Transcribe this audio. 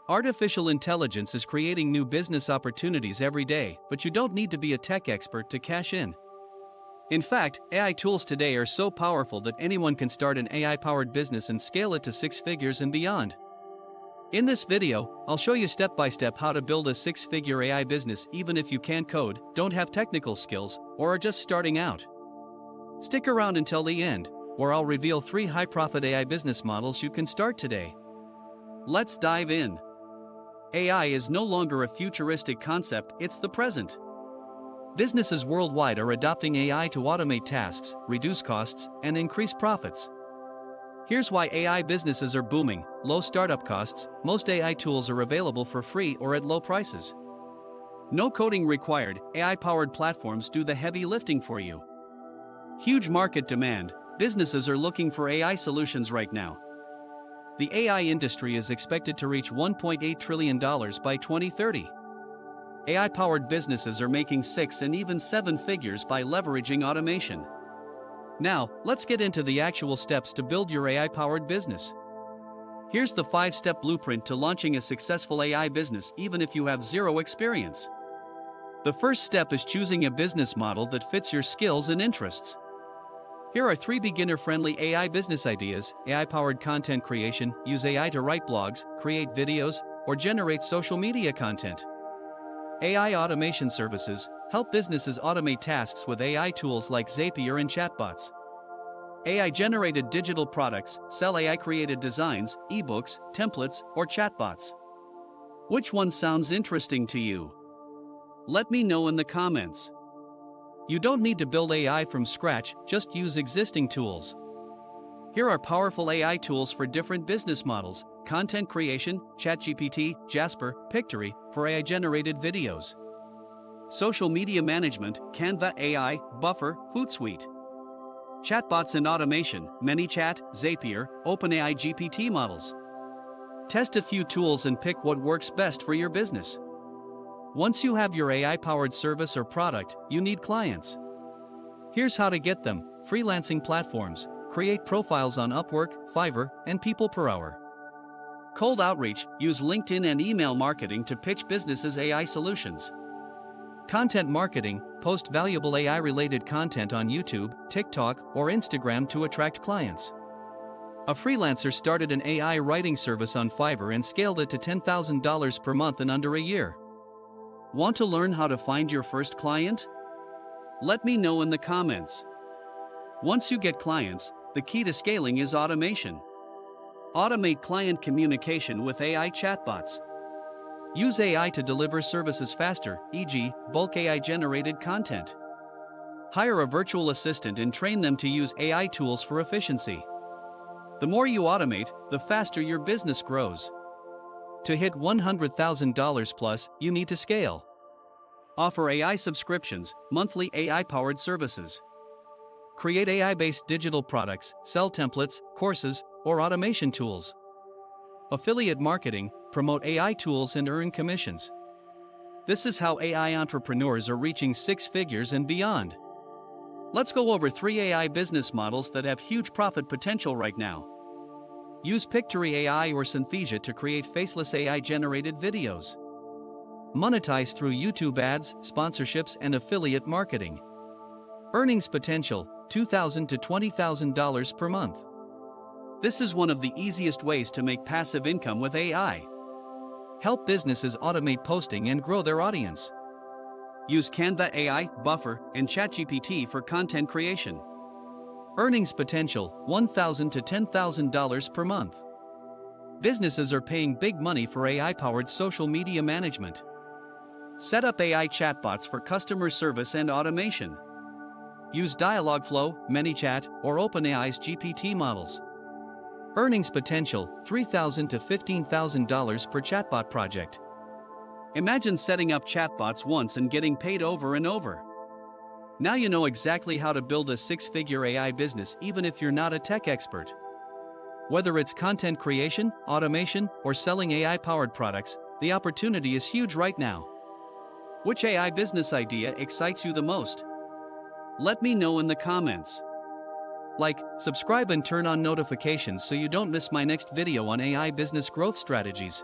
Artificial intelligence is creating new business opportunities every day, but you don't need to be a tech expert to cash in. In fact, AI tools today are so powerful that anyone can start an AI-powered business and scale it to six figures and beyond. In this video, I'll show you step-by-step how to build a six-figure AI business even if you can't code, don't have technical skills, or are just starting out. Stick around until the end, where I'll reveal 3 high-profit AI business models you can start today. Let's dive in. AI is no longer a futuristic concept, it's the present. Businesses worldwide are adopting AI to automate tasks, reduce costs, and increase profits. Here's why AI businesses are booming: low startup costs, most AI tools are available for free or at low prices. No coding required, AI-powered platforms do the heavy lifting for you. Huge market demand, businesses are looking for AI solutions right now. The AI industry is expected to reach $1.8 trillion by 2030. AI-powered businesses are making 6 and even 7 figures by leveraging automation. Now, let's get into the actual steps to build your AI-powered business. Here's the 5-step blueprint to launching a successful AI business even if you have zero experience. The first step is choosing a business model that fits your skills and interests. Here are 3 beginner-friendly AI business ideas: AI-powered content creation, use AI to write blogs, create videos, or generate social media content. AI automation services, help businesses automate tasks with AI tools like Zapier and chatbots. AI-generated digital products, sell AI-created designs, ebooks, templates, or chatbots. Which one sounds interesting to you? Let me know in the comments. You don't need to build AI from scratch, just use existing tools. Here are powerful AI tools for different business models: content creation, ChatGPT, Jasper, Pictory, for AI-generated videos. Social media management, Canva AI, Buffer, Hootsuite. Chatbots and automation, ManyChat, Zapier, OpenAI GPT models. Test a few tools and pick what works best for your business. Once you have your AI-powered service or product, you need clients. Here's how to get them: freelancing platforms. Create profiles on Upwork, Fiverr, and People Per Hour. Cold outreach, use LinkedIn and email marketing to pitch businesses AI solutions. Content marketing, post valuable AI-related content on YouTube, TikTok, or Instagram to attract clients. A freelancer started an AI writing service on Fiverr and scaled it to $10,000 per month in under a year. Want to learn how to find your first client? Let me know in the comments. Once you get clients, the key to scaling is automation. Automate client communication with AI chatbots. Use AI to deliver services faster, e.g., bulk AI-generated content. Hire a virtual assistant and train them to use AI tools for efficiency. The more you automate, the faster your business grows. To hit $100,000 plus, you need to scale. Offer AI subscriptions, monthly AI-powered services. Create AI-based digital products, sell templates, courses, or automation tools. Affiliate marketing, promote AI tools and earn commissions. This is how AI entrepreneurs are reaching 6 figures and beyond. Let's go over 3 AI business models that have huge profit potential right now. Use Pictory AI or Synthesia to create faceless AI-generated videos. Monetize through YouTube ads, sponsorships, and affiliate marketing. Earnings potential, $2,000 to $20,000 per month. This is one of the easiest ways to make passive income with AI. Help businesses automate posting and grow their audience. Use Canva AI, Buffer, and ChatGPT for content creation. Earnings potential, $1,000 to $10,000 per month. Businesses are paying big money for AI-powered social media management. Set up AI chatbots for customer service and automation. Use Dialogflow, ManyChat, or OpenAI's GPT models. Earnings potential, $3,000 to $15,000 per chatbot project. Imagine setting up chatbots once and getting paid over and over. Now you know exactly how to build a 6-figure AI business even if you're not a tech expert. Whether it's content creation, automation, or selling AI-powered products, the opportunity is huge right now. Which AI business idea excites you the most? Let me know in the comments. Like, subscribe and turn on notifications so you don't miss my next video on AI business growth strategies.